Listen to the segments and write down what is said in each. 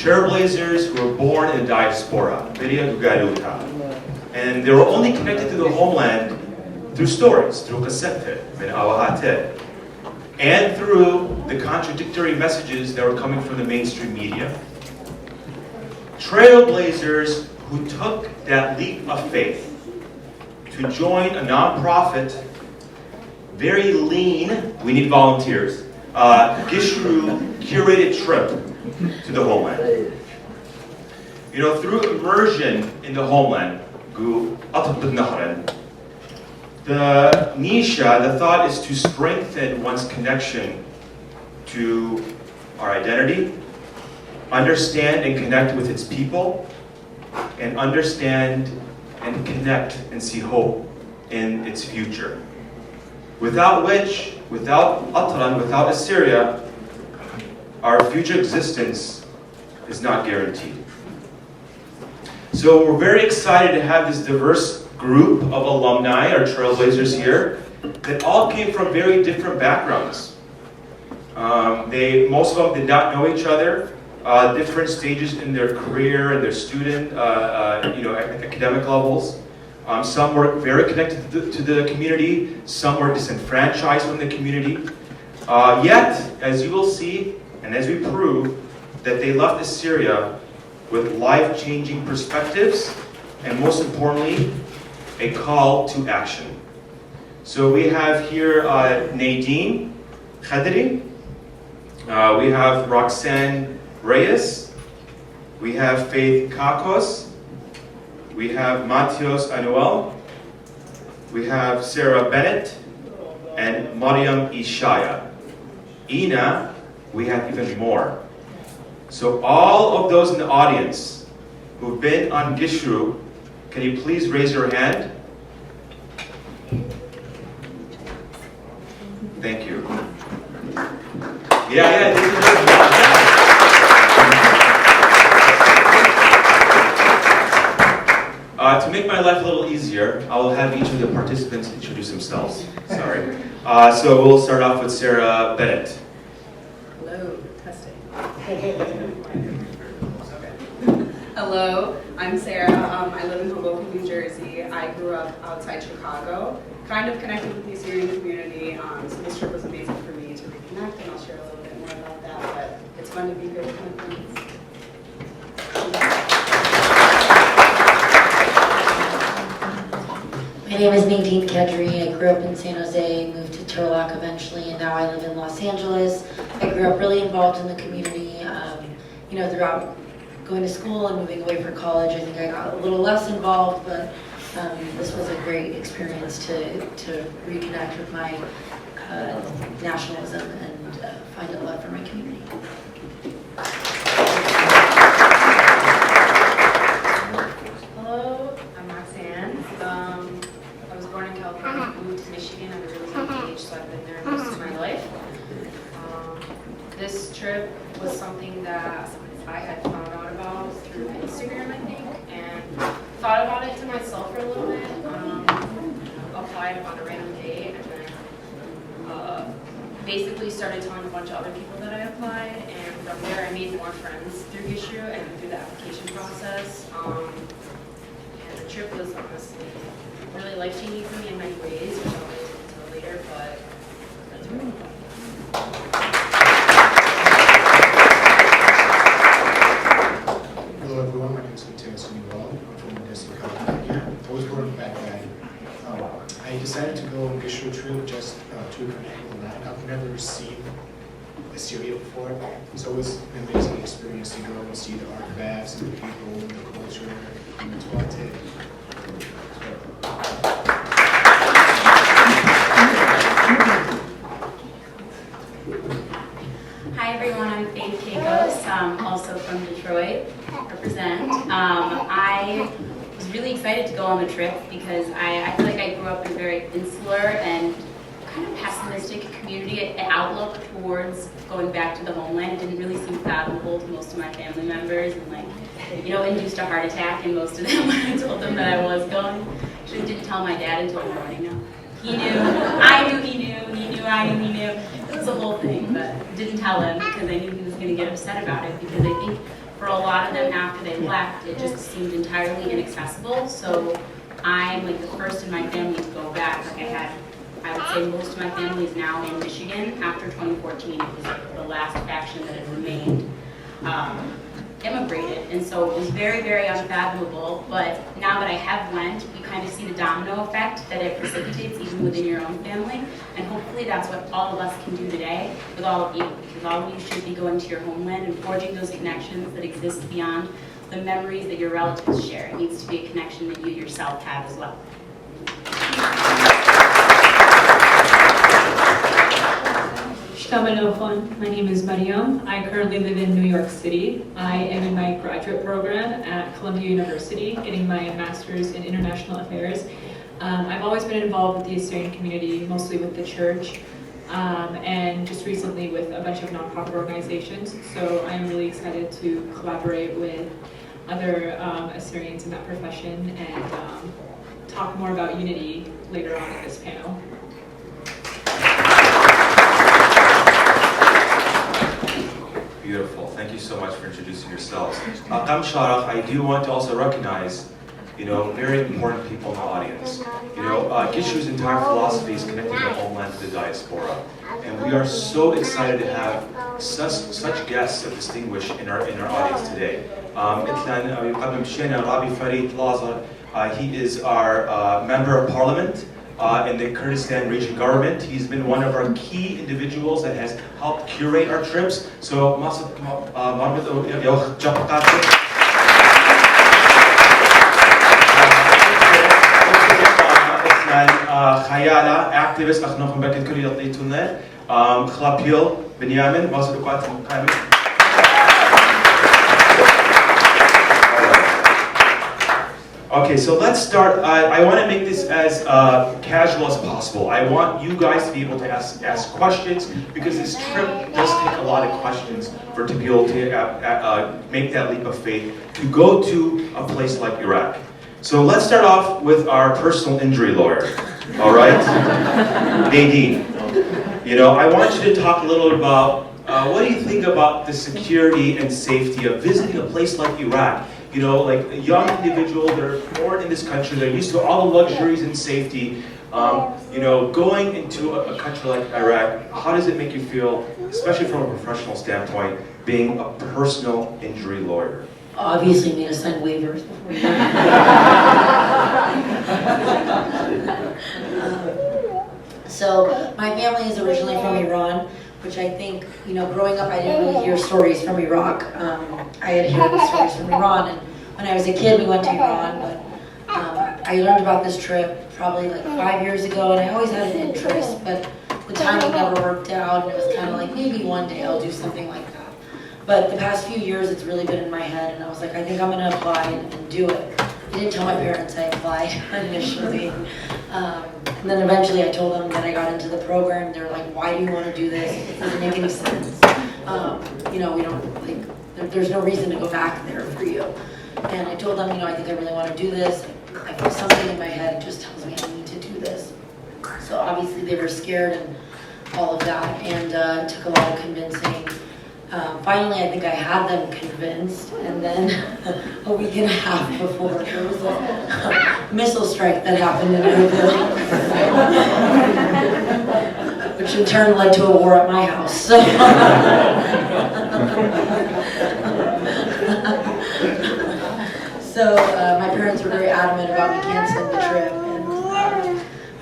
Trailblazers who were born in the diaspora, and they were only connected to the homeland through stories, through kasete, and through the contradictory messages that were coming from the mainstream media. Trailblazers who took that leap of faith to join a nonprofit, very lean, we need volunteers, Gishru curated trip to the homeland. You know, through immersion in the homeland, the nisha, the thought is to strengthen one's connection to our identity, understand and connect with its people, and understand and connect and see hope in its future. Without which, without Atran, without Assyria, our future existence is not guaranteed. So we're very excited to have this diverse group of alumni, our trailblazers here, that all came from very different backgrounds. Most of them did not know each other, different stages in their career and their student, academic levels. Some were very connected to the community, some were disenfranchised from the community. Yet, as you will see, and as we prove, that they left Assyria with life-changing perspectives, and most importantly, a call to action. So we have here Nadine Khadri, we have Roxanne Reyes, we have Faith Kakos, we have Matios Anuel, we have Sarah Bennett, and Mariam Ishaya. Ina, we have even more. So all of those in the audience who've been on Gishru, can you please raise your hand? Thank you. Yeah. To make my life a little easier, I will have each of the participants introduce themselves. Sorry. So we'll start off with Sarah Bennett. Hello, testing. Hello, I'm Sarah. I live in Hoboken, New Jersey. I grew up outside Chicago, kind of connected with the Assyrian community. So this trip was amazing for me to reconnect, and I'll share a little bit more about that. But it's fun to be here with my friends. My name is Nadine Khadri. I grew up in San Jose, moved to Turlock eventually, and now I live in Los Angeles. I grew up really involved in the community, throughout going to school and moving away for college. I think I got a little less involved, but this was a great experience to reconnect with my nationalism and find a love for my community. Hello, I'm Roxanne. I was born in California, moved to Michigan at a really young age, so I've been there most of my life. This trip was something that I had found out about through Instagram, I think, and thought about it to myself for a little bit. Applied on a random day, and then basically started telling a bunch of other people that I applied, and from there I made more friends through Gishru and through the application process. And the trip was honestly really life-changing for me in many ways, which I'll get into later, but that's really fun. Hello everyone, my name is Matias Anuel. I'm from Odessa, California. I was born in Baghdad. I decided to go on Gishru trip just to connect with the land. I've never seen Assyria before, so it was an amazing experience to go and see the artifacts and the people, the culture, and the toilet. Hi everyone, I'm Faith Kakos, also from Detroit, represent. I excited to go on the trip because I feel like I grew up in a very insular and kind of pessimistic community outlook towards going back to the homeland. It didn't really seem fathomable to most of my family members, and like, you know, induced a heart attack in most of them when I told them that I was going. Actually didn't tell my dad until the morning. No. He knew, I knew he knew, he knew, I knew he knew. It was a whole thing, but didn't tell him because I knew he was going to get upset about it, because I think for a lot of them after they left, it just seemed entirely inaccessible. So I'm like the first in my family to go back. Like I would say most of my family is now in Michigan. After 2014, it was the last faction that had remained immigrated. And so it was very, very unfathomable. But now that I have went, you kind of see the domino effect that it precipitates even within your own family. And hopefully that's what all of us can do today with all of you. Because all of you should be going to your homeland and forging those connections that exist beyond the memories that your relatives share. It needs to be a connection that you yourself have as well. My name is Mariam. I currently live in New York City. I am in my graduate program at Columbia University, getting my master's in international affairs. I've always been involved with the Assyrian community, mostly with the church, and just recently with a bunch of nonprofit organizations. So I'm really excited to collaborate with other Assyrians in that profession and talk more about unity later on in this panel. Beautiful. Thank you so much for introducing yourselves. Kam Sharaf, I do want to also recognize, you know, very important people in the audience. You know, Gishru's entire philosophy is connecting the homeland to the diaspora. And we are so excited to have such guests of distinguished in our audience today. He is our member of parliament in the Kurdistan region government. He's been one of our key individuals that has helped curate our trips. So, خيالة activist أخنوخ مبكت كل يطيتونه خلابيل بنيامين مصر قاتل مقامي. Okay, so let's start. I want to make this as casual as possible. I want you guys to be able to ask questions, because this trip does take a lot of questions to be able to make that leap of faith to go to a place like Iraq. So let's start off with our personal injury lawyer, all right? Nadine, you know, I want you to talk a little bit about what do you think about the security and safety of visiting a place like Iraq? You know, like a young individual, they're born in this country, they're used to all the luxuries and safety. You know, going into a country like Iraq, how does it make you feel, especially from a professional standpoint, being a personal injury lawyer? Obviously made us sign waivers before you. So my family is originally from Iran, which I think, you know, growing up I didn't really hear stories from Iraq. I had heard the stories from Iran, and when I was a kid we went to Iran, but I learned about this trip probably like 5 years ago, and I always had an interest, but the timing never worked out, and it was kind of like maybe one day I'll do something like that. But the past few years it's really been in my head, and I was like, I think I'm going to apply and do it. I didn't tell my parents I applied initially. And then eventually I told them that I got into the program. They're like, why do you want to do this? It doesn't make any sense. You know, we don't, like, there's no reason to go back there for you. And I told them, you know, I think I really want to do this. I feel something in my head just tells me I need to do this. So obviously they were scared and all of that, and it took a lot of convincing. Finally, I think I had them convinced, and then a week and a half before, there was a missile strike that happened in Erbil, which in turn led to a war at my house. So, my parents were very adamant about me canceling the trip, and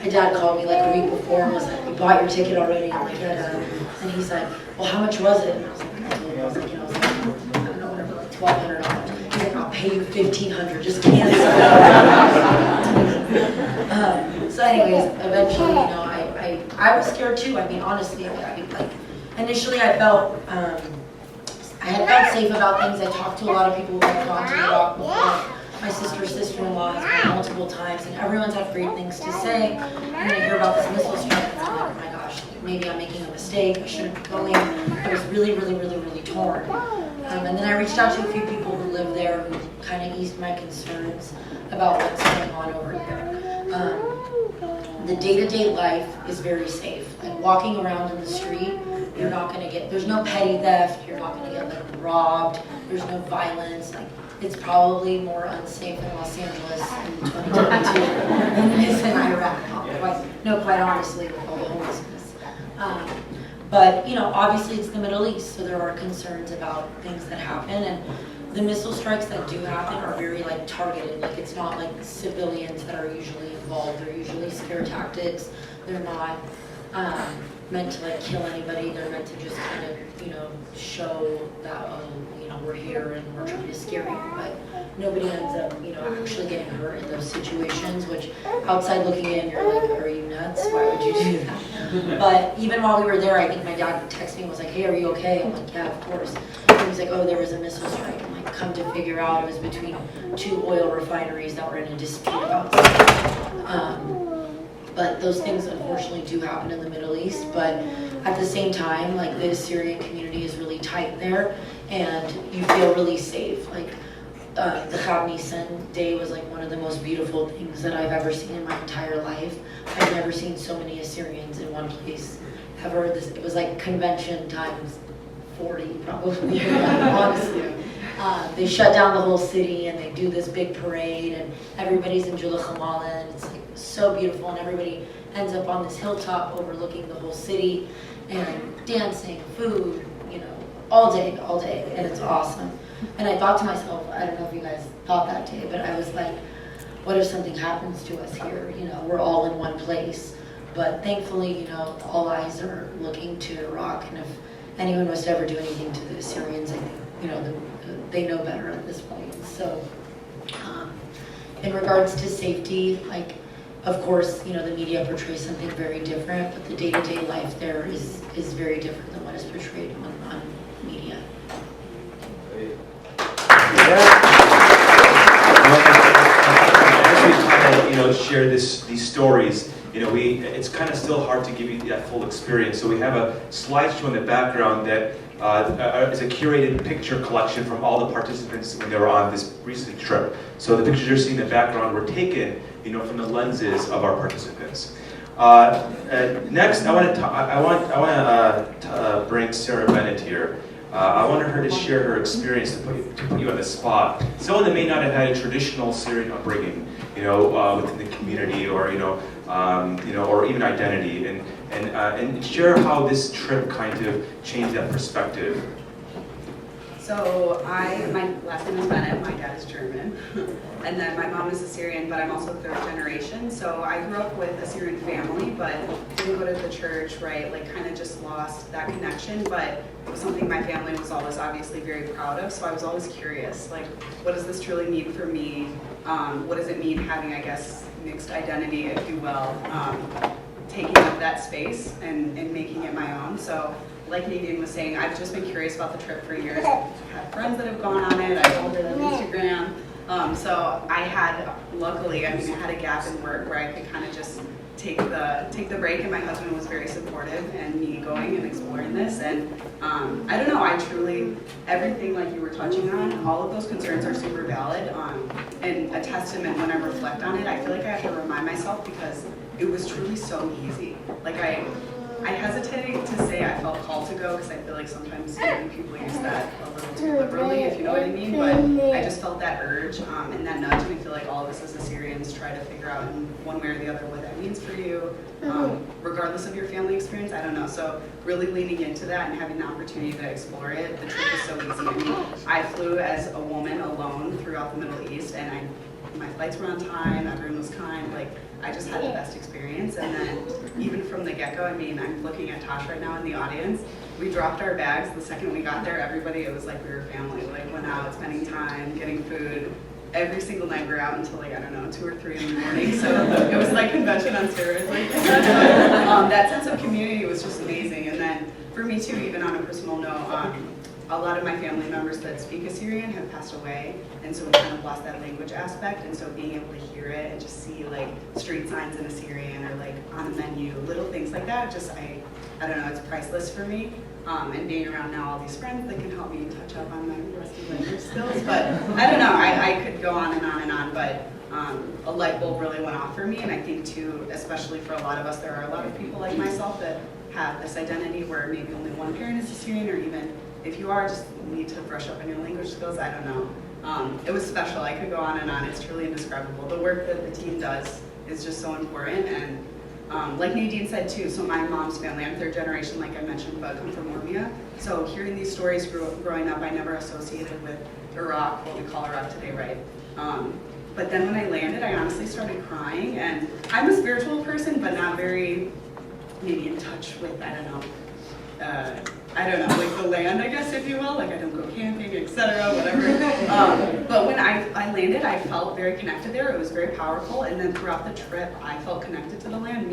my dad called me like a week before and was like, "We bought your ticket already." I'm like, "Yeah." And he's like, "Well, how much was it?" And I was like, I was like, you know, I don't know, whatever, like $1,200. He's like, "I'll pay you $1,500, just cancel it." So anyways, eventually, you know, I was scared too. I mean, honestly, like, initially I felt, I had felt safe about things. I talked to a lot of people who had gone to Iraq before. My sister-in-law has been multiple times, and everyone's had great things to say. And then I hear about this missile strike, and I'm like, oh my gosh, maybe I'm making a mistake. I shouldn't be going. I was really, really, really, really torn. And then I reached out to a few people who live there who kind of eased my concerns about what's going on over here. The day-to-day life is very safe. Like walking around in the street, you're not going to get, there's no petty theft, you're not going to get like robbed, there's no violence. Like, it's probably more unsafe in Los Angeles in 2022 than it is in Iraq. Quite honestly, with all the homelessness. But, you know, obviously it's the Middle East, so there are concerns about things that happen. And the missile strikes that do happen are very, like, targeted. Like, it's not like civilians that are usually involved. They're usually scare tactics. They're not meant to, like, kill anybody. They're meant to just kind of, you know, show that, oh, you know, we're here and we're trying to scare you. But nobody ends up, you know, actually getting hurt in those situations, which outside looking in, you're like, are you nuts? Why would you do that? But even while we were there, I think my dad texted me and was like, hey, are you okay? I'm like, yeah, of course. And he was like, oh, there was a missile strike. I'm like, come to figure out it was between 2 oil refineries that were in a dispute about something. But those things unfortunately do happen in the Middle East. But at the same time, like the Assyrian community is really tight there, and you feel really safe. Like the Chab Nisan day was like one of the most beautiful things that I've ever seen in my entire life. I've never seen so many Assyrians in one place ever. It was like convention times 40 probably, honestly. They shut down the whole city and they do this big parade and everybody's in Jula Chamala and it's like so beautiful and everybody ends up on this hilltop overlooking the whole city and dancing, food, you know, all day, and it's awesome. And I thought to myself, I don't know if you guys thought that day, but I was like, what if something happens to us here? You know, we're all in one place. But thankfully, you know, all eyes are looking to Iraq, and if anyone was to ever do anything to the Assyrians, I think, you know, they know better at this point. So, in regards to safety, like, of course, you know, the media portrays something very different, but the day-to-day life there is very different than what is portrayed on media. As we kind of, you know, share these stories, you know, it's kind of still hard to give you that full experience. So we have a slideshow in the background that is a curated picture collection from all the participants when they were on this recent trip. So the pictures you're seeing in the background were taken, you know, from the lenses of our participants. Next, I want to bring Sarah Bennett here. I wanted her to share her experience to put you on the spot. Someone that may not have had a traditional Syrian upbringing, you know, within the community, or or even identity, and share how this trip kind of changed that perspective. So my last name is Bennett, my dad is German, and then my mom is Assyrian, but I'm also 3rd generation. So I grew up with a Assyrian family, but didn't go to the church, right? Like kind of just lost that connection, but it was something my family was always obviously very proud of. So I was always curious, like, what does this truly mean for me? What does it mean having, I guess, mixed identity, if you will, taking up that space and making it my own. So like Nadine was saying, I've just been curious about the trip for years. I've had friends that have gone on it. I followed it on Instagram. So I had, luckily, I had a gap in work where I could kind of just take the break, and my husband was very supportive and me going and exploring this. And I don't know, I truly, everything like you were touching on, all of those concerns are super valid. And a testament when I reflect on it, I feel like I have to remind myself because it was truly so easy. Like I hesitate to say I felt called to go because I feel like sometimes maybe people use that a little too liberally, if you know what I mean. But I just felt that urge and that nudge, and I feel like all of us as Assyrians try to figure out in one way or the other what that means for you, regardless of your family experience. I don't know. So really leaning into that and having the opportunity to explore it. The trip was so easy. I mean, I flew as a woman alone throughout the Middle East, and my flights were on time. Everyone was kind. Like, I just had the best experience. And then even from the get-go, I mean, I'm looking at Tosh right now in the audience. We dropped our bags. The second we got there, everybody, it was like we were family. Like, went out, spending time, getting food. Every single night we were out until, like, I don't know, 2 or 3 in the morning. So it was like convention on steroids. Like, that sense of community was just amazing. And then for me too, even on a personal note, a lot of my family members that speak Assyrian have passed away, and so we kind of lost that language aspect, and so being able to hear it and just see like street signs in Assyrian or like on a menu, little things like that, just I don't know, it's priceless for me. And being around now all these friends that can help me touch up on my rusty language skills, but I don't know, I could go on and on and on, but a light bulb really went off for me, and I think too, especially for a lot of us, there are a lot of people like myself that have this identity where maybe only one parent is Assyrian, or even if you are, just need to brush up on your language skills, I don't know. It was special, I could go on and on, it's truly indescribable. The work that the team does is just so important, and like Nadine said too, so my mom's family, I'm third generation like I mentioned, but come from Ormia. So hearing these stories growing up, I never associated with Iraq, what we call Iraq today, right? But then when I landed, I honestly started crying, and I'm a spiritual person, but not very, maybe in touch with, I don't know, like the land, I guess, if you will. Like I don't go camping, etc., whatever. But when I landed, I felt very connected there. It was very powerful. And then throughout the trip, I felt connected to the land,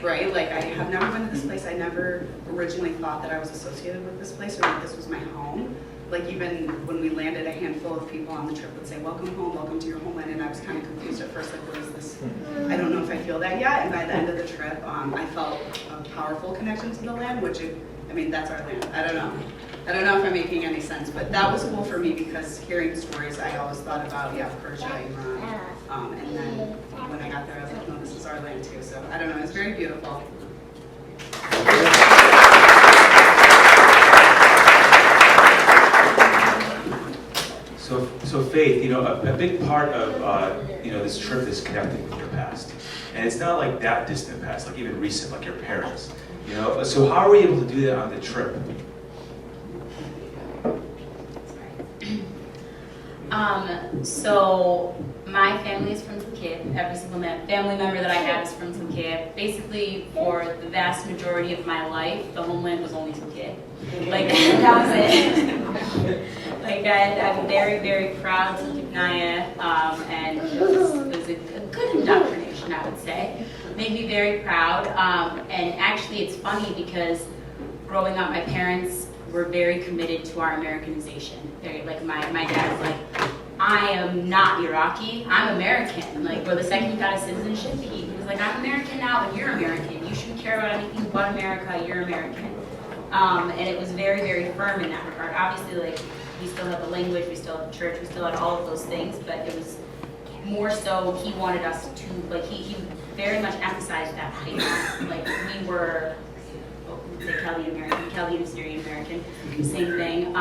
right? Like I have never been to this place. I never originally thought that I was associated with this place or that this was my home. Like even when we landed, a handful of people on the trip would say, welcome home, welcome to your homeland. And I was kind of confused at first, like what is this? I don't know if I feel that yet. And by the end of the trip, I felt a powerful connection to the land, which I mean, that's our land. I don't know if I'm making any sense, but that was cool for me because hearing stories, I always thought about, Persia, Iran. And then when I got there, I was like, no, this is our land too. So I don't know, it's very beautiful. So Faith, a big part of this trip is connecting with your past, and it's not like that distant past, like even recent, like your parents. So how are we able to do that on the trip? So my family is from Turkey. Every single family member that I have is from Turkey. Basically, for the vast majority of my life, the homeland was only Turkey. Like that was it. Like I'm very, very proud to Turknaya, and it was a good indoctrination, I would say. Made me very proud, and actually it's funny because growing up, my parents were very committed to our Americanization. Like my dad's like, I am not Iraqi, I'm American. Like, we're the second you got a citizenship, he was like, I'm American now, and you're American. You shouldn't care about anything but America, you're American. And it was very, very firm in that regard. Obviously, like, we still have the language, we still have the church, we still had all of those things, but it was more so he wanted us to, like, he very much emphasized that height. Like, we were, say Chaldean American, Chaldean Assyrian American, same thing.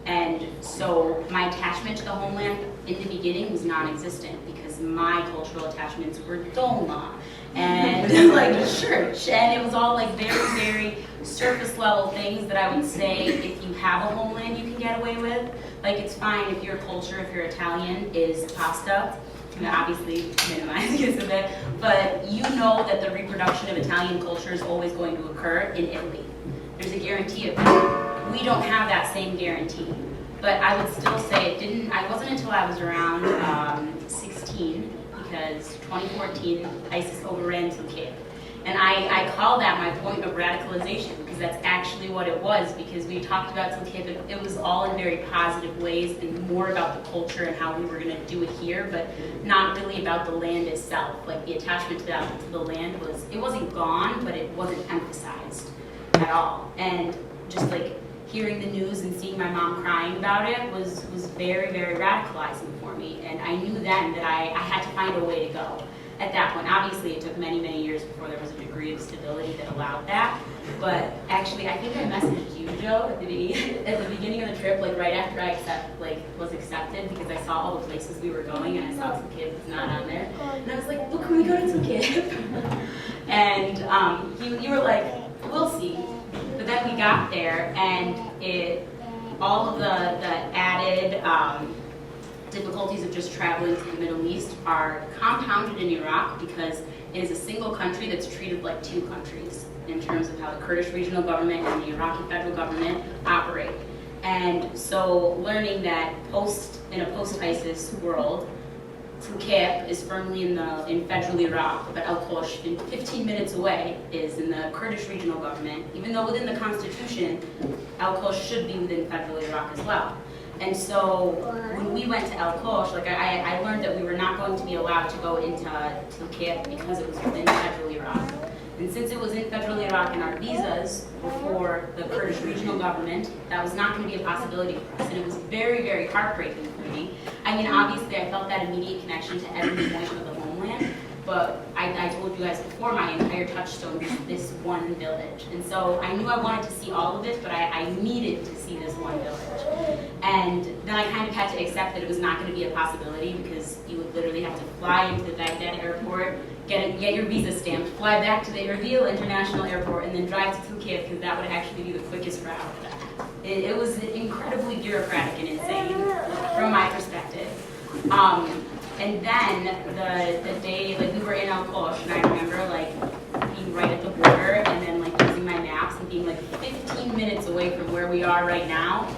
And so my attachment to the homeland in the beginning was non-existent because my cultural attachments were Dolma and like church, and it was all like very, very surface level things that I would say if you have a homeland you can get away with. Like, it's fine if your culture, if you're Italian, is pasta. Obviously minimize use of it, but you know that the reproduction of Italian culture is always going to occur in Italy. There's a guarantee of that. We don't have that same guarantee, but I would still say it wasn't until I was around 16, because 2014 ISIS overran Turkey. And I call that my point of radicalization, because that's actually what it was, because we talked about Turkey, but it was all in very positive ways and more about the culture and how we were going to do it here, but not really about the land itself. Like, the attachment to the land it wasn't gone, but it wasn't emphasized at all. And just like hearing the news and seeing my mom crying about it was very, very radicalizing for me. And I knew then that I had to find a way to go. At that point, obviously it took many, many years before there was a degree of stability that allowed that. But actually, I think I messaged you, Joe, at the beginning of the trip, like right after I was accepted, because I saw all the places we were going, and I saw some kids not on there. And I was like, well, can we go to Turkey? And you were like, we'll see. But then we got there, and all of the added difficulties of just traveling to the Middle East are compounded in Iraq because it is a single country that's treated like two countries in terms of how the Kurdish regional government and the Iraqi federal government operate. And so learning that in a post-ISIS world, Tulkep is firmly in federal Iraq, but Al-Qosh, 15 minutes away, is in the Kurdish regional government. Even though within the constitution, Al-Qosh should be within federal Iraq as well. And so when we went to Al-Qosh, like I learned that we were not going to be allowed to go into Tulkep because it was within federal Iraq. And since it was in federal Iraq and our visas were for the Kurdish regional government, that was not going to be a possibility for us. And it was very, very heartbreaking for me. I mean, obviously I felt that immediate connection to every point of the homeland, but I told you guys before, my entire touchstone was this one village. And so I knew I wanted to see all of it, but I needed to see this one village. And then I kind of had to accept that it was not going to be a possibility because you would literally have to fly into the Baghdad airport, get your visa stamped, fly back to the Erbil International Airport, and then drive to Tulkep because that would actually be the quickest route. It was incredibly bureaucratic and insane from my perspective. And then the day, like we were in Al-Qosh, and I remember like being right at the border, and then like using my maps and being like 15 minutes away from where we are right now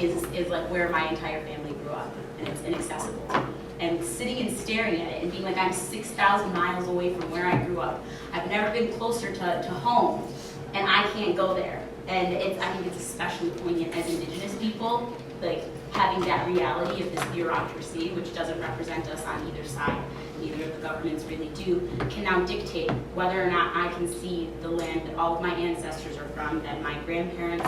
is like where my entire family grew up, and it's inaccessible to me. And sitting and staring at it and being like, I'm 6,000 miles away from where I grew up. I've never been closer to home, and I can't go there. And I think it's especially poignant as Indigenous people, like having that reality of this bureaucracy, which doesn't represent us on either side, neither of the governments really do, can now dictate whether or not I can see the land that all of my ancestors are from, that my grandparents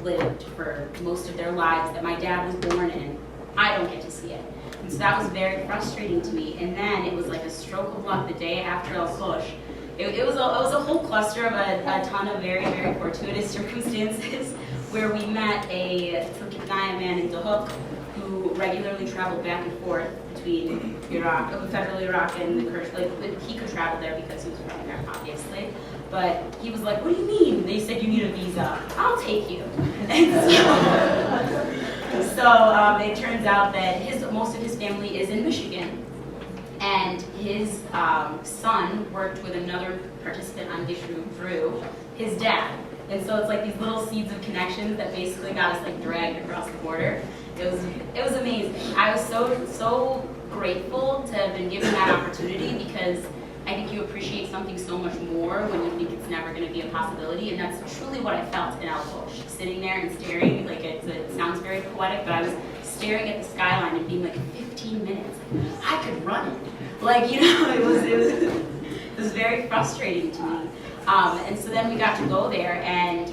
lived for most of their lives, that my dad was born in. I don't get to see it. And so that was very frustrating to me. And then it was like a stroke of luck the day after Al-Qosh. It was a whole cluster of a ton of very, very fortuitous circumstances where we met a Turkmenaya man in Dahuk who regularly traveled back and forth between Iraq, federal Iraq and the Kurdish. Like, he could travel there because he was from there, obviously. But he was like, what do you mean? They said you need a visa. I'll take you. And so it turns out that most of his family is in Michigan. And his son worked with another participant on Gishru, Drew, his dad. And so it's like these little seeds of connections that basically got us like dragged across the border. It was amazing. I was so grateful to have been given that opportunity because I think you appreciate something so much more when you think it's never going to be a possibility, and that's truly what I felt in Al-Qosh. Sitting there and staring, like it sounds very poetic, but I was staring at the skyline and being like 15 minutes. Like, I could run it. Like, you know, it was very frustrating to me. And so then we got to go there, and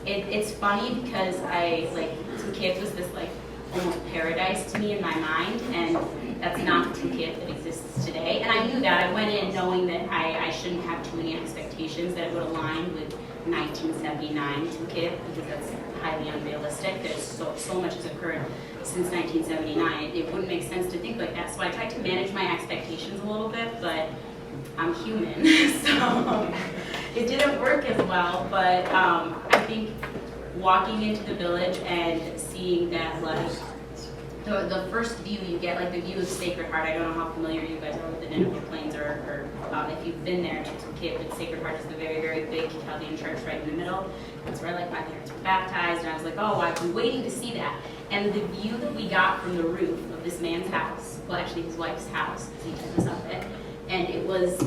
it's funny because Tulkep was this like almost paradise to me in my mind, and that's not the Tulkep that exists today. And I knew that. I went in knowing that I shouldn't have too many expectations that it would align with 1979 Tulkep, because that's highly unrealistic. There's so much has occurred since 1979. It wouldn't make sense to think like that. So I tried to manage my expectations a little bit, but I'm human, so it didn't work as well. But I think walking into the village and seeing that, like, the first view you get, like the view of Sacred Heart. I don't know how familiar you guys are with the Nineveh Plains, or if you've been there to Tulkep, but Sacred Heart is the very, very big Chaldean church right in the middle. That's where like my parents were baptized, and I was like, oh, I've been waiting to see that. And the view that we got from the roof of this man's house, well, actually his wife's house, because he took us up it, and it was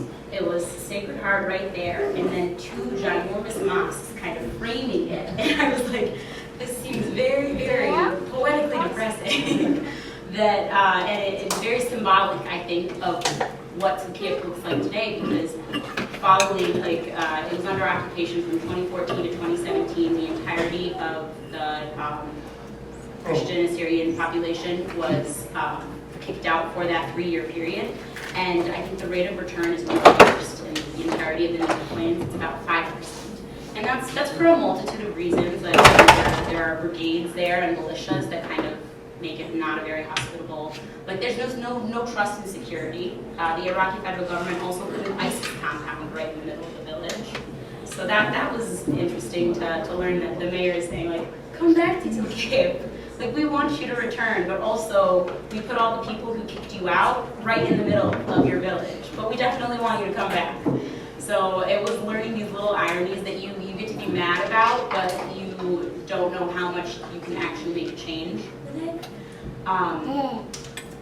Sacred Heart right there, and then two ginormous mosques kind of framing it. And I was like, this seems very, very poetically depressing. And it's very symbolic, I think, of what Tulkep looks like today, because following, it was under occupation from 2014 to 2017, the entirety of the Christian Assyrian population was kicked out for that 3-year period. And I think the rate of return is one of the worst in the entirety of the Nineveh Plains. It's about 5%. And that's for a multitude of reasons. Like, there are brigades there and militias that kind of make it not a very hospitable. Like, there's no trust in security. The Iraqi federal government also put an ISIS compound right in the middle of the village. So that was interesting to learn that the mayor is saying, like, come back to Tulkep. Like, we want you to return, but also we put all the people who kicked you out right in the middle of your village. But we definitely want you to come back. So it was learning these little ironies that you get to be mad about, but you don't know how much you can actually make a change with it.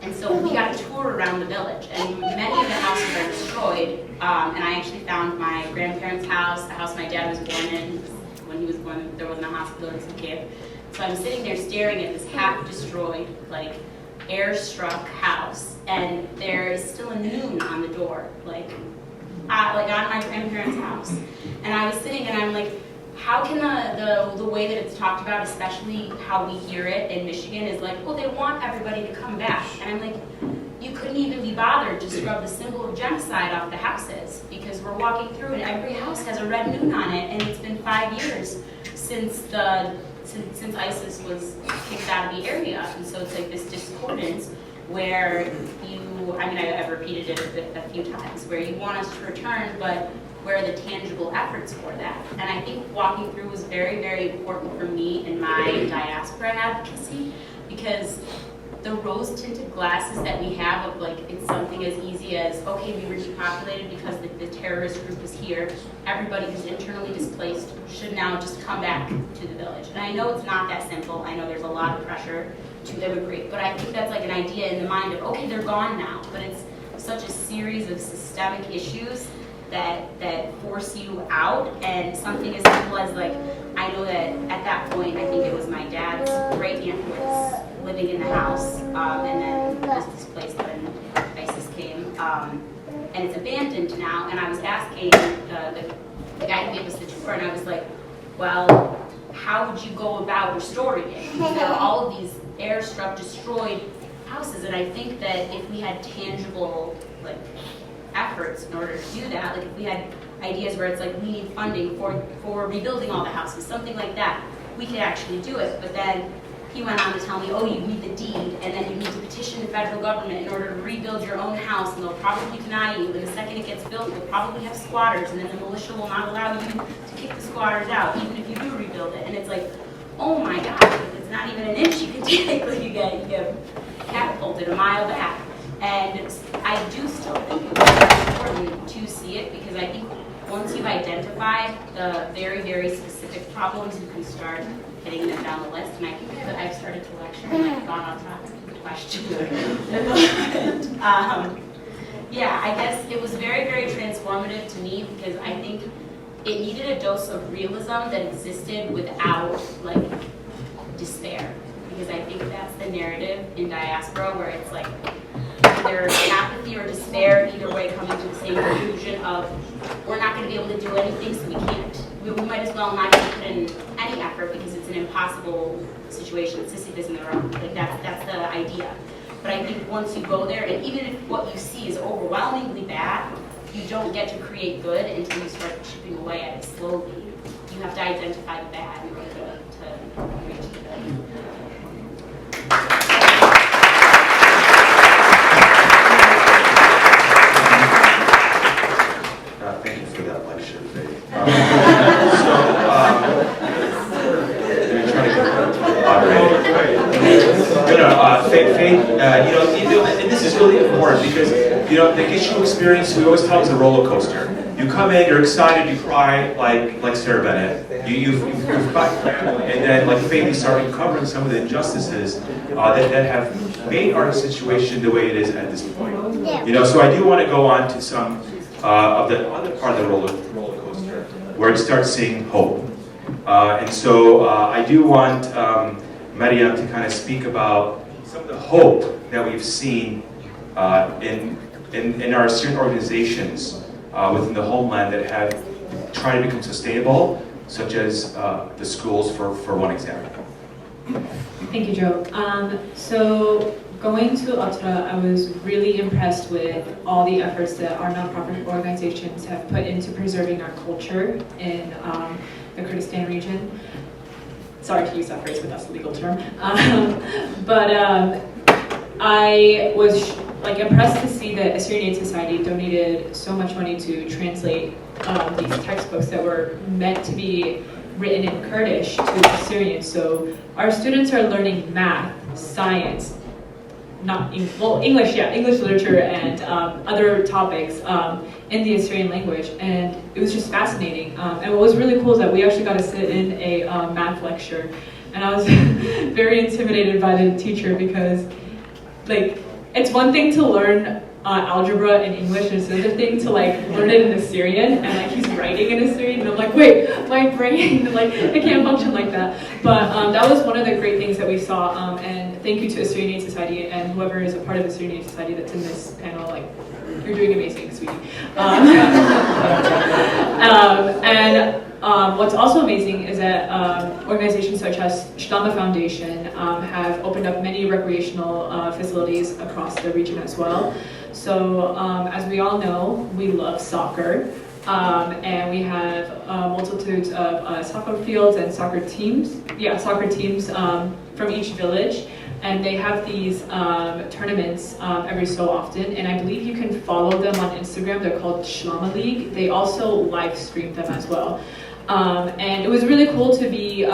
And so we got a tour around the village, and many of the houses are destroyed. And I actually found my grandparents' house, the house my dad was born in. When he was born, there wasn't a hospital, it was a camp. So I'm sitting there staring at this half-destroyed, like, airstruck house, and there's still a noon on the door, like on my grandparents' house. And I was sitting and I'm like, how can the way that it's talked about, especially how we hear it in Michigan, is like, well, they want everybody to come back. And I'm like, you couldn't even be bothered to scrub the symbol of genocide off the houses, because we're walking through and every house has a red noon on it, and it's been 5 years since ISIS was kicked out of the area. And so it's like this discordance where I've repeated it a few times, where you want us to return, but where are the tangible efforts for that? And I think walking through was very, very important for me in my diaspora advocacy, because the rose-tinted glasses that we have of like, it's something as easy as, okay, we were depopulated because the terrorist group is here, everybody who's internally displaced should now just come back to the village. And I know it's not that simple, I know there's a lot of pressure to immigrate, but I think that's like an idea in the mind of, okay, they're gone now, but it's such a series of systemic issues that force you out, and something as simple as like, I know that at that point, I think it was my dad's great aunt who was living in the house, and then was displaced when ISIS came, and it's abandoned now, and I was asking the guy who gave us the tour, and I was like, well, how would you go about restoring it? Because there are all of these airstruck, destroyed houses, and I think that if we had tangible, like, efforts in order to do that, like if we had ideas where it's like we need funding for rebuilding all the houses, something like that, we could actually do it. But then he went on to tell me, oh, you need the deed, and then you need to petition the federal government in order to rebuild your own house, and they'll probably deny you, and the second it gets built, you'll probably have squatters, and then the militia will not allow you to kick the squatters out, even if you do rebuild it. And it's like, oh my gosh, it's not even an inch you can take, like you get catapulted a mile back. And I do still think it's important to see it, because I think once you've identified the very, very specific problems, you can start getting them down the list. And I think that I've started to lecture and I've gone on topic of the question. Yeah, I guess it was very, very transformative to me, because I think it needed a dose of realism that existed without like despair. Because I think that's the narrative in diaspora, where it's like, either apathy or despair, either way coming to the same conclusion of, we're not going to be able to do anything, so we can't. We might as well not even put in any effort, because it's an impossible situation. Sisyphus in the room. Like that's the idea. But I think once you go there, and even if what you see is overwhelmingly bad, you don't get to create good until you start chipping away at it slowly. You have to identify the bad in order to reach the good. Thank you for that lecture, Faith. Faith, and this is really important, because, the Gishru experience, we always tell, is a roller coaster. You come in, you're excited, you cry like Sarah Bennett. You cry, and then, like Faith, you start uncovering some of the injustices that have made our situation the way it is at this point. So I do want to go on to some of the other part of the roller coaster, where it starts seeing hope. And so I do want Mariam to kind of speak about some of the hope that we've seen in our Assyrian organizations within the homeland that have tried to become sustainable, such as the schools, for one example. Thank you, Joe. So going to Atra, I was really impressed with all the efforts that our nonprofit organizations have put into preserving our culture in the Kurdistan region. Sorry to use that phrase, but that's a legal term. I was impressed to see that Assyrian Aid Society donated so much money to translate these textbooks that were meant to be written in Kurdish to Assyrian. So our students are learning math, science, English literature, and other topics in the Assyrian language, and it was just fascinating. And what was really cool is that we actually got to sit in a math lecture, and I was very intimidated by the teacher, because it's one thing to learn algebra in English, and it's another thing to like learn it in Assyrian, and like he's writing in Assyrian, and I'm like, wait, my brain, like I can't function like that. But that was one of the great things that we saw, and thank you to Assyrian Aid Society and whoever is a part of Assyrian Aid Society that's in this panel, like, you're doing amazing, sweetie. What's also amazing is that organizations such as Shtama Foundation have opened up many recreational facilities across the region as well. So as we all know, we love soccer, and we have multitudes of soccer fields and soccer teams. Yeah, soccer teams from each village. And they have these tournaments every so often, and I believe you can follow them on Instagram. They're called Shlama League. They also live stream them as well. And it was really cool to be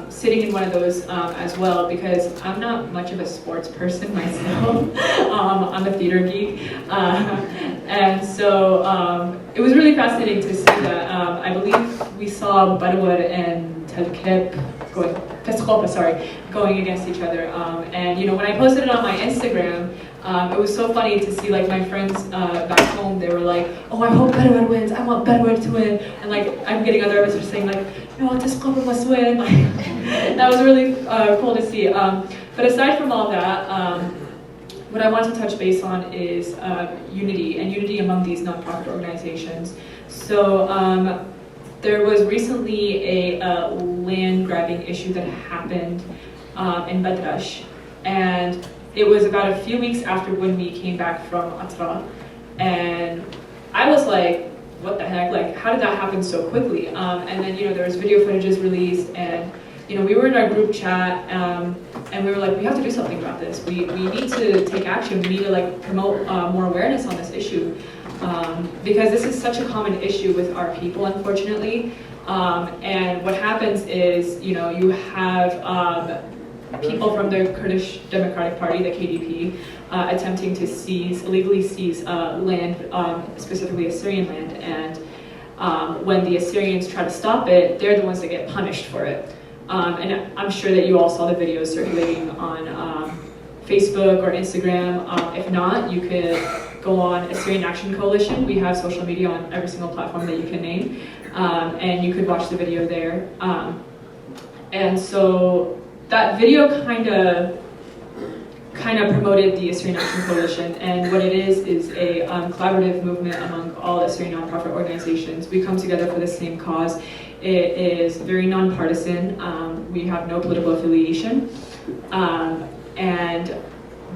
sitting in one of those as well, because I'm not much of a sports person myself. I'm a theater geek. And so it was really fascinating to see that. I believe we saw Badawad and Telkep going against each other. And you know, when I posted it on my Instagram, it was so funny to see like my friends back home. They were like, "Oh, I hope Bedouin wins. I want Bedouin to win." And like I'm getting other messages saying like, "No, Tescopa must win." Like, that was really cool to see. But aside from all that, what I want to touch base on is unity among these nonprofit organizations. So there was recently a land grabbing issue that happened in Badrash, and it was about a few weeks after when we came back from Atra, and I was like, what the heck, like how did that happen so quickly? And then, you know, there was video footages released, and you know, we were in our group chat, and we were like, we have to do something about this. We need to take action. We need to like promote more awareness on this issue, because this is such a common issue with our people, unfortunately. And what happens is, you know, you have people from the Kurdish Democratic Party, the KDP, attempting to illegally seize land, specifically Assyrian land, and when the Assyrians try to stop it, they're the ones that get punished for it. And I'm sure that you all saw the videos circulating on Facebook or Instagram. If not, you could go on Assyrian Action Coalition. We have social media on every single platform that you can name, and you could watch the video there. And so that video kind of promoted the Assyrian Action Coalition, and what it is a collaborative movement among all Assyrian nonprofit organizations. We come together for the same cause. It is very nonpartisan. We have no political affiliation, and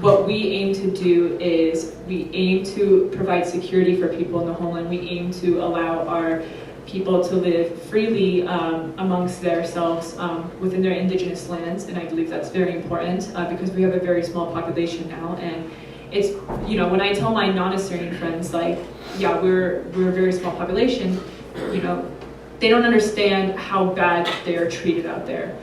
what we aim to do is we aim to provide security for people in the homeland. We aim to allow our people to live freely amongst themselves within their indigenous lands, and I believe that's very important because we have a very small population now, and it's, you know, when I tell my non-Assyrian friends, like, yeah, we're a very small population, you know, they don't understand how bad they are treated out there.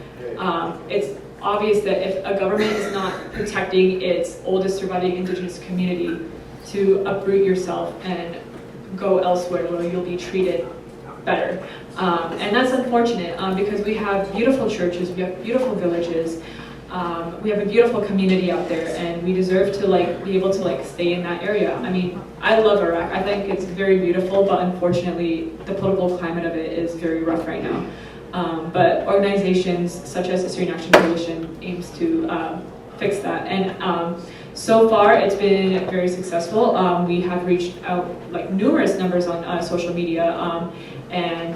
It's obvious that if a government is not protecting its oldest surviving indigenous community, to uproot yourself and go elsewhere where you'll be treated better. And that's unfortunate because we have beautiful churches, we have beautiful villages, we have a beautiful community out there, and we deserve to like be able to like stay in that area. I mean, I love Iraq. I think it's very beautiful, but unfortunately the political climate of it is very rough right now. But organizations such as Assyrian Action Coalition aims to fix that, and so far it's been very successful. We have reached out like numerous numbers on social media, and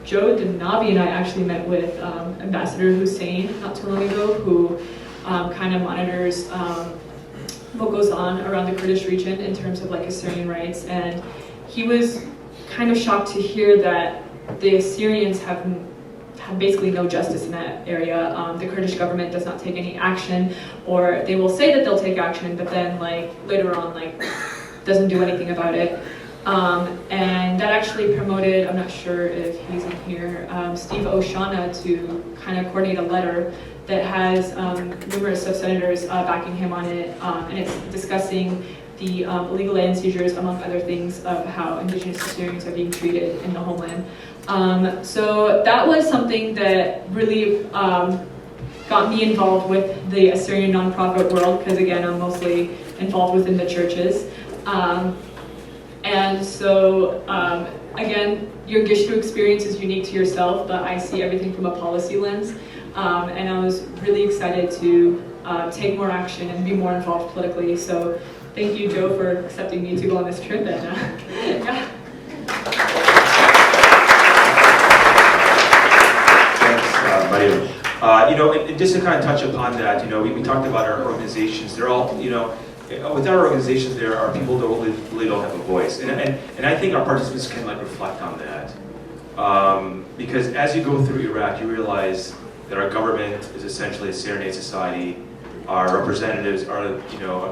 Joe Denavi and I actually met with Ambassador Hussein not too long ago, who kind of monitors what goes on around the Kurdish region in terms of like Assyrian rights, and he was kind of shocked to hear that the Assyrians have basically no justice in that area. The Kurdish government does not take any action, or they will say that they'll take action, but then like later on like doesn't do anything about it. And that actually promoted, I'm not sure if he's in here, Steve Oshana to kind of coordinate a letter that has numerous of senators backing him on it, and it's discussing the illegal land seizures, among other things, of how indigenous Assyrians are being treated in the homeland. So that was something that really got me involved with the Assyrian nonprofit world, because again, I'm mostly involved within the churches. And so, again, your Gishru experience is unique to yourself, but I see everything from a policy lens. And I was really excited to take more action and be more involved politically. So thank you, Joe, for accepting me to go on this trip. And yeah. Thanks, Mario. And just to kind of touch upon that, we talked about our organizations. They're all, with our organizations, there are people that really don't have a voice. And I think our participants can reflect on that. Because as you go through Iraq, you realize that our government is essentially a Syrian aid society. Our representatives are,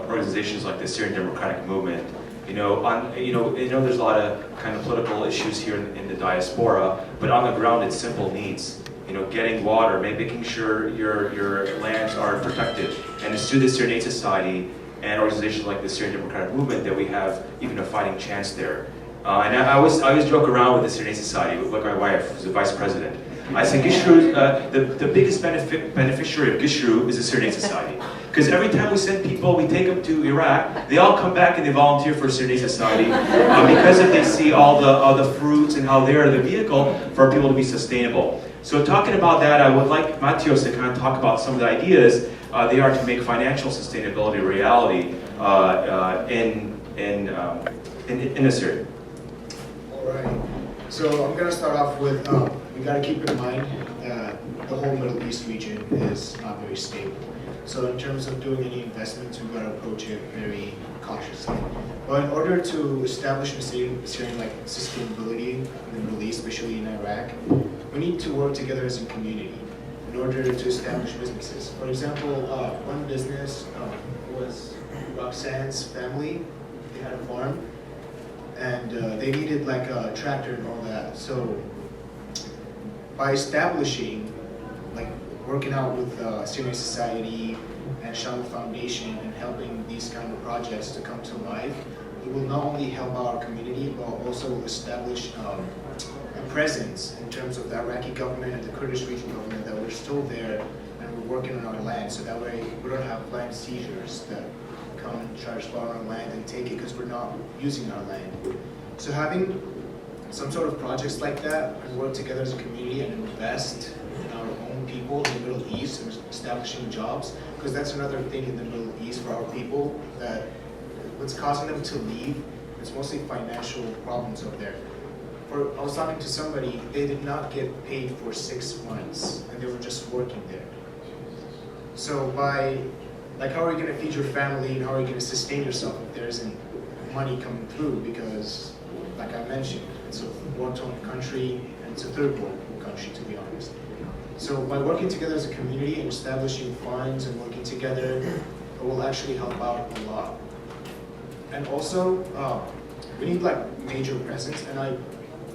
organizations like the Syrian Democratic Movement. There's a lot of kind of political issues here in the diaspora, but on the ground, it's simple needs. Getting water, making sure your lands are protected. And it's through the Syrian Aid Society and organizations like the Syrian Democratic Movement that we have even a fighting chance there. And I always joke around with the Syrian Aid Society, like my wife, who's the vice president. I say Gishru, the biggest beneficiary of Gishru is the Syrian Aid Society. Because every time we send people, we take them to Iraq, they all come back and they volunteer for Syrian Aid Society because if they see all the fruits and how they are the vehicle for people to be sustainable. So talking about that, I would like Matios to kind of talk about some of the ideas they are to make financial sustainability a reality in Assyria. All right. So I'm going to start off with, we got to keep in mind that the whole Middle East region is not very stable. So in terms of doing any investments, we've got to approach it very cautiously. But in order to establish Assyrian sustainability in the Middle East, especially in Iraq, we need to work together as a community in order to establish businesses. For example, one business was Roxanne's family. They had a farm, and they needed a tractor and all that. So by establishing, working out with Assyrian Society and Shalom Foundation and helping these kind of projects to come to life, it will not only help our community, but also establish a presence in terms of the Iraqi government and the Kurdish regional government that we're still there and we're working on our land. So that way we don't have land seizures that come and try to spot our land and take it because we're not using our land. So having some sort of projects like that and work together as a community and invest in our own people in the Middle East and establishing jobs, because that's another thing in the Middle East for our people, that what's causing them to leave, it's mostly financial problems up there. I was talking to somebody, they did not get paid for 6 months and they were just working there. So how are you going to feed your family and how are you going to sustain yourself if there isn't money coming through? Because, like I mentioned, it's a war-torn country and it's a third world country, to be honest. So by working together as a community and establishing funds and working together, it will actually help out a lot. And also, we need major presence, and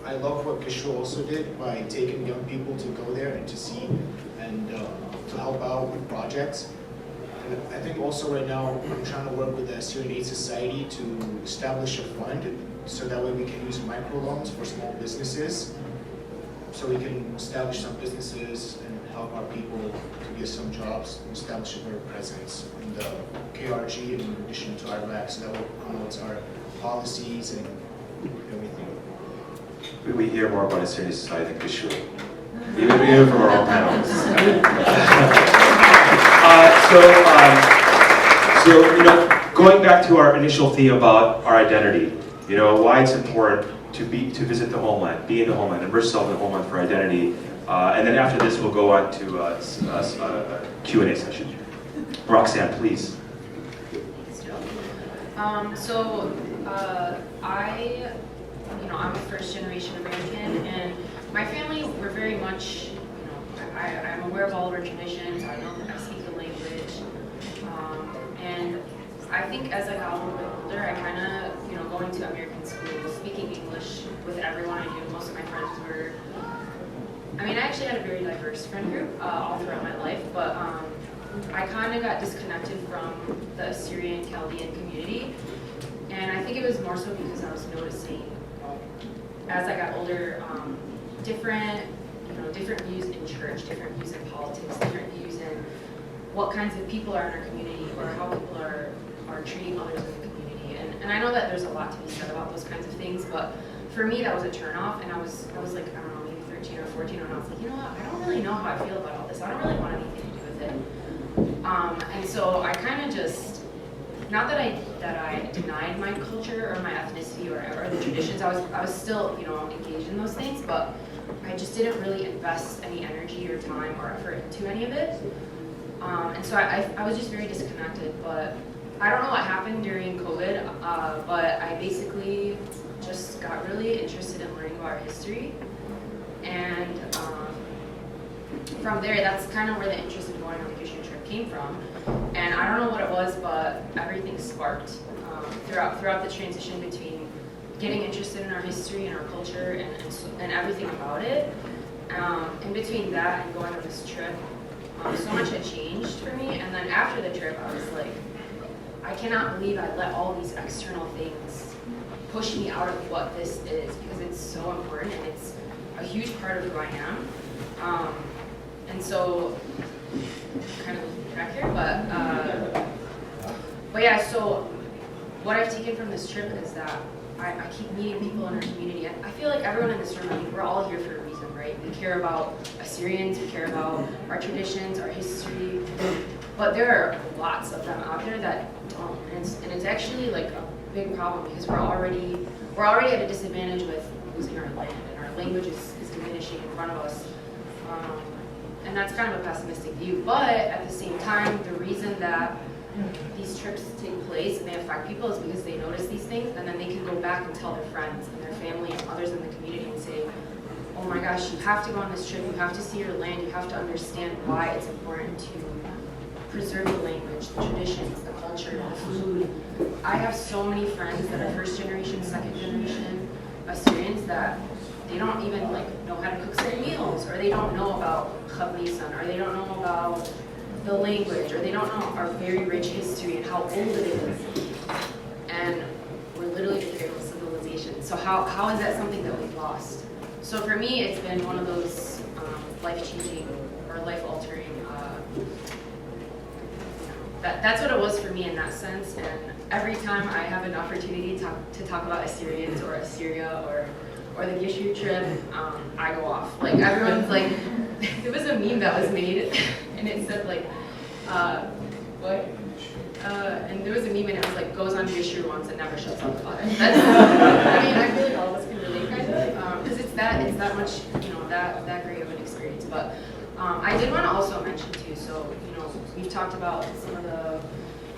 I love what Gishru also did by taking young people to go there and to see and to help out with projects. And I think also right now I'm trying to work with the Assyrian Aid Society to establish a fund so that way we can use microloans for small businesses, so we can establish some businesses and help our people to get some jobs and establish a better presence in the KRG in addition to Iraq, so that will promote our policies and everything. We hear more about Assyrian society than Gishru. Even from our own panelists. Going back to our initial theme about our identity, why it's important to visit the homeland, be in the homeland, immerse yourself in the homeland for identity, and then after this we'll go on to a Q&A session. Roxanne, please. I'm a first-generation American, and my family, we're very much, I'm aware of all of our traditions. I speak the language, and I think as I got a little bit older, I kind of, going to American school, speaking English with everyone I knew. Most of my friends were, I actually had a very diverse friend group all throughout my life, but I kind of got disconnected from the Assyrian Chaldean community, and I think it was more so because I was noticing as I got older, different views in church, different views in politics, different views in what kinds of people are in our community or how people are are treating others in the community. And I know that there's a lot to be said about those kinds of things, but for me that was a turnoff, and I was like, I don't know, maybe 13 or 14, and I was like, you know what, I don't really know how I feel about all this. I don't really want anything to do with it. And so I kind of just, not that I denied my culture or my ethnicity or the traditions. I was still, you know, engaged in those things, but I just didn't really invest any energy or time or effort into any of it. And so I was just very disconnected. But I don't know what happened during COVID, but I basically just got really interested in learning about our history. And from there, that's kind of where the interest in going on the Gishru trip came from. And I don't know what it was, but everything sparked throughout the transition between getting interested in our history and our culture and everything about it. In between that and going on this trip, so much had changed for me. And then after the trip, I was like, I cannot believe I let all these external things push me out of what this is, because it's so important and it's a huge part of who I am. And so, kind of looking back here, but yeah, so what I've taken from this trip is that I keep meeting people in our community, and I feel like everyone in this room, I mean, we're all here for a reason, right? We care about Assyrians, we care about our traditions, our history, but there are lots of them out there that don't, and it's actually like a big problem, because we're already at a disadvantage with losing our land, and our language is diminishing in front of us. And that's kind of a pessimistic view, but at the same time, the reason that these trips take place and they affect people is because they notice these things, and then they can go back and tell their friends and their family and others in the community and say, oh my gosh, you have to go on this trip, you have to see your land, you have to understand why it's important to preserve the language, the traditions, the culture, the food. I have so many friends that are first generation, second generation Assyrians that they don't even like know how to cook certain meals, or they don't know about Khablisan, or they don't know about the language, or they don't know our very rich history and how old it is. And we're literally the cradle of civilization. So how is that something that we've lost? So for me, it's been one of those life-changing or life-altering. That's what it was for me in that sense. And every time I have an opportunity to talk about Assyrians or Assyria or the Gishru trip, I go off. Like everyone's like, there was a meme that was made, and it said like, what? And there was a meme and it was like, goes on Gishru once and never shuts up about it. That's, I mean, I feel like all of us can relate kind of, because it's that much, you know, that great of an experience. But I did want to also mention too, so, you know, we've talked about some of the,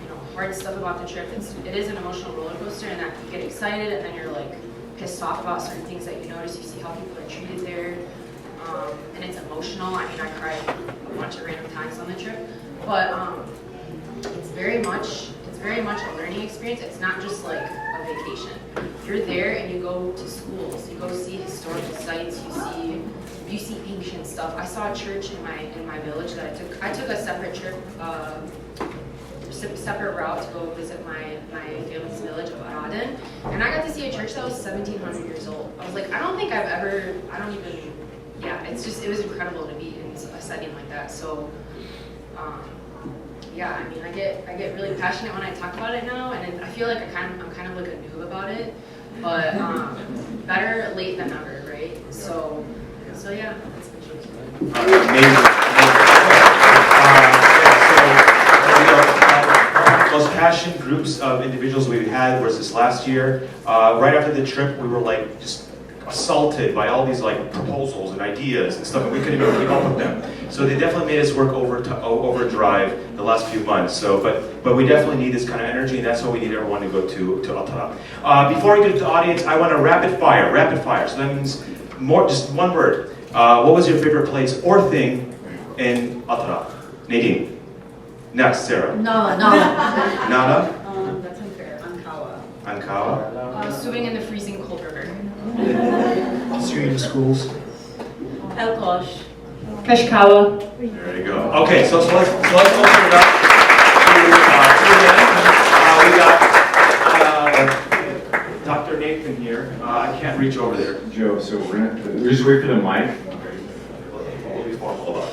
you know, hard stuff about the trip. It is an emotional roller coaster, and that you get excited and then you're like pissed off about certain things that you notice. You see how people are treated there, and it's emotional. I mean, I cried a bunch of random times on the trip, but it's very much a learning experience. It's not just like a vacation. You're there and you go to schools, you go see historical sites, you see ancient stuff. I saw a church in my village that I took a separate trip, separate route to go visit my family's village of Aradin, and I got to see a church that was 1,700 years old. I was like, it was incredible to be in a setting like that. So, yeah, I mean, I get really passionate when I talk about it now, and I feel like I'm kind of like a noob about it, but better late than never, right? So yeah, that's my choice. Most passionate groups of individuals we had was this last year. Right after the trip, we were like just assaulted by all these like proposals and ideas and stuff, and we couldn't even keep up with them. So they definitely made us work overdrive the last few months. So, but we definitely need this kind of energy, and that's why we need everyone to go to Attara. Before we get to the audience, I want a rapid fire. So that means just one word. What was your favorite place or thing in Attara? Nadine. Next, Sarah. Nala. That's unfair. Ankawa. Swimming in the freezing cold river. Assyrian schools. El Kosh. Kashkawa. There you go. Okay, so let's open it up to we got Dr. Nathan here. I can't reach over there. Joe, so we're just wait for the mic. Hold on.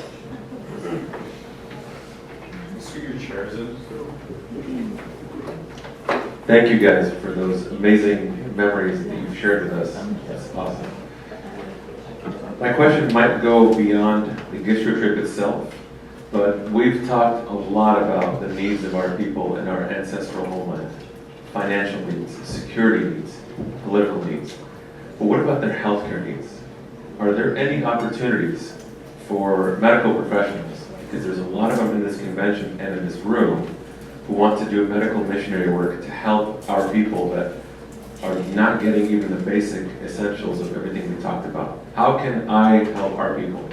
Scoot your chairs in. Thank you guys for those amazing memories that you've shared with us. That's awesome. My question might go beyond the Gishru trip itself, but we've talked a lot about the needs of our people in our ancestral homeland. Financial needs, security needs, political needs. But what about their healthcare needs? Are there any opportunities for medical professionals? Because there's a lot of them in this convention and in this room who want to do medical missionary work to help our people that are not getting even the basic essentials of everything we talked about. How can I help our people?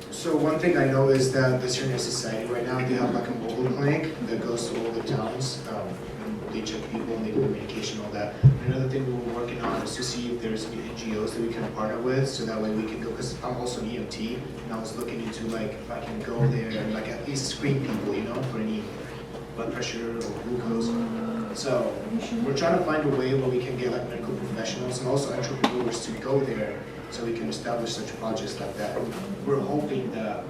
So one thing I know is that the Assyrian Society right now, they have like a mobile clinic that goes to all the towns. And they check people and they do medication, all that. Another thing we were working on is to see if there's any NGOs that we can partner with, so that way we can go, because I'm also an EMT, and I was looking into like if I can go there and like at least screen people, you know, for any blood pressure or glucose. So we're trying to find a way where we can get like medical professionals and also entrepreneurs to go there, so we can establish such projects like that. We're hoping that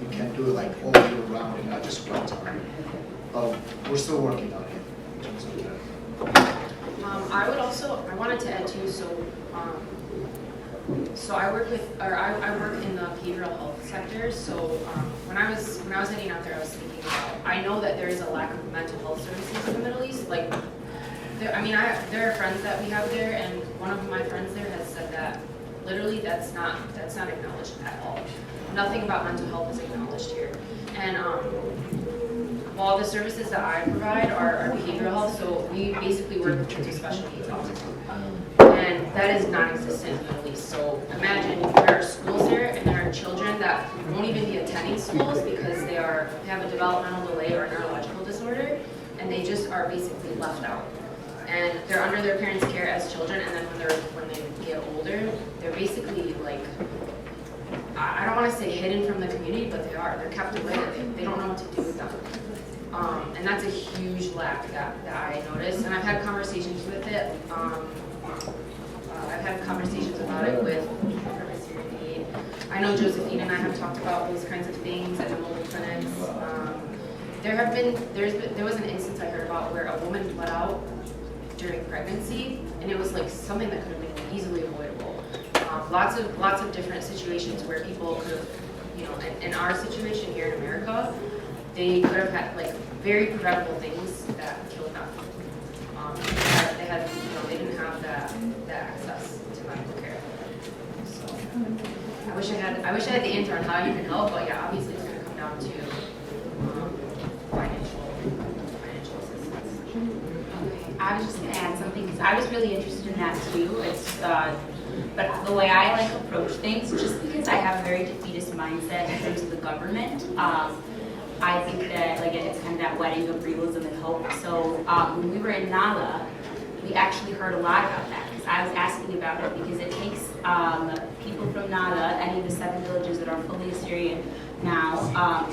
we can do it like all year round and not just one time. We're still working on it in terms of that. I wanted to add too, so I work in the behavioral health sector. So when I was heading out there, I was thinking about, I know that there is a lack of mental health services in the Middle East. Like, there are friends that we have there, and one of my friends there has said that literally that's not acknowledged at all. Nothing about mental health is acknowledged here. And while the services that I provide are behavioral health, so we basically work with kids with special needs autism. And that is non-existent in the Middle East. So imagine there are schools there, and there are children that won't even be attending schools because they have a developmental delay or a neurological disorder, and they just are basically left out. And they're under their parents' care as children, and then when they get older, they're basically like, I don't want to say hidden from the community, but they are. They're kept away. They don't know what to do with them. And that's a huge lack that I noticed. And I've had conversations with it. I've had conversations about it with Assyrian Aid. I know Josephine and I have talked about those kinds of things at the mobile clinics. There was an instance I heard about where a woman bled out during pregnancy, and it was like something that could have been easily avoidable. Lots of different situations where people could have, you know, in our situation here in America, they could have had like very preventable things that killed them. They didn't have that access to medical care. So I wish I had the answer on how you can help, but yeah, obviously it's going to come down to financial assistance. Okay, I was just going to add something because I was really interested in that too. But the way I like approach things, just because I have a very defeatist mindset in terms of the government, I think that like it's kind of that wedding of realism and hope. So when we were in Nala, we actually heard a lot about that because I was asking about it because it takes people from Nala, any of the 7 villages that are fully Assyrian now,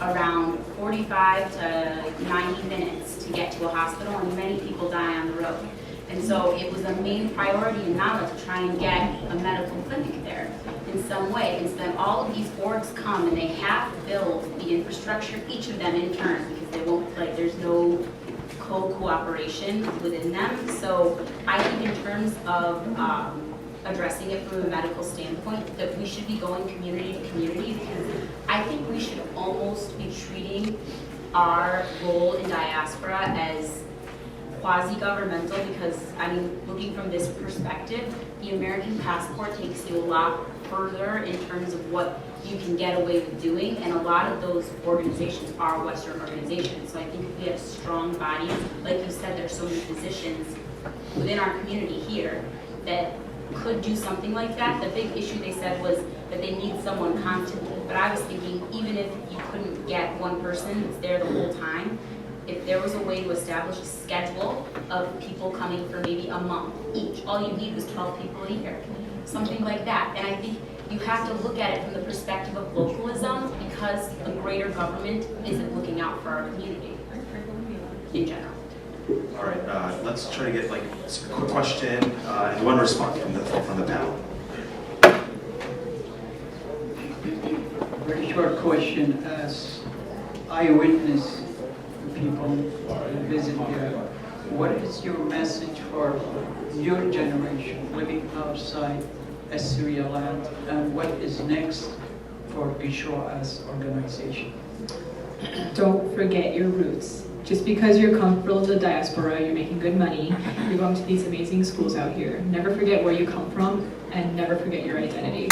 around 45 to 90 minutes to get to a hospital, and many people die on the road. And so it was a main priority in Nala to try and get a medical clinic there in some way. And so then all of these orgs come and they have to build the infrastructure, each of them in turn, because they won't, like, there's no cooperation within them. So I think in terms of addressing it from a medical standpoint, that we should be going community to community, because I think we should almost be treating our role in diaspora as quasi-governmental, because, I mean, looking from this perspective, the American passport takes you a lot further in terms of what you can get away with doing, and a lot of those organizations are Western organizations. So I think if we have strong bodies, like you said, there's so many positions within our community here that could do something like that. The big issue they said was that they need someone constantly, but I was thinking even if you couldn't get one person that's there the whole time, if there was a way to establish a schedule of people coming for maybe a month each, all you need was 12 people a year, something like that. And I think you have to look at it from the perspective of localism, because the greater government isn't looking out for our community in general. All right, let's try to get like a quick question and one response from the panel. Very short question. As eyewitness people visit there. What is your message for your generation living outside Assyria land, and what is next for Gishru as organization? Don't forget your roots. Just because you're comfortable in the diaspora, you're making good money, you're going to these amazing schools out here. Never forget where you come from, and never forget your identity.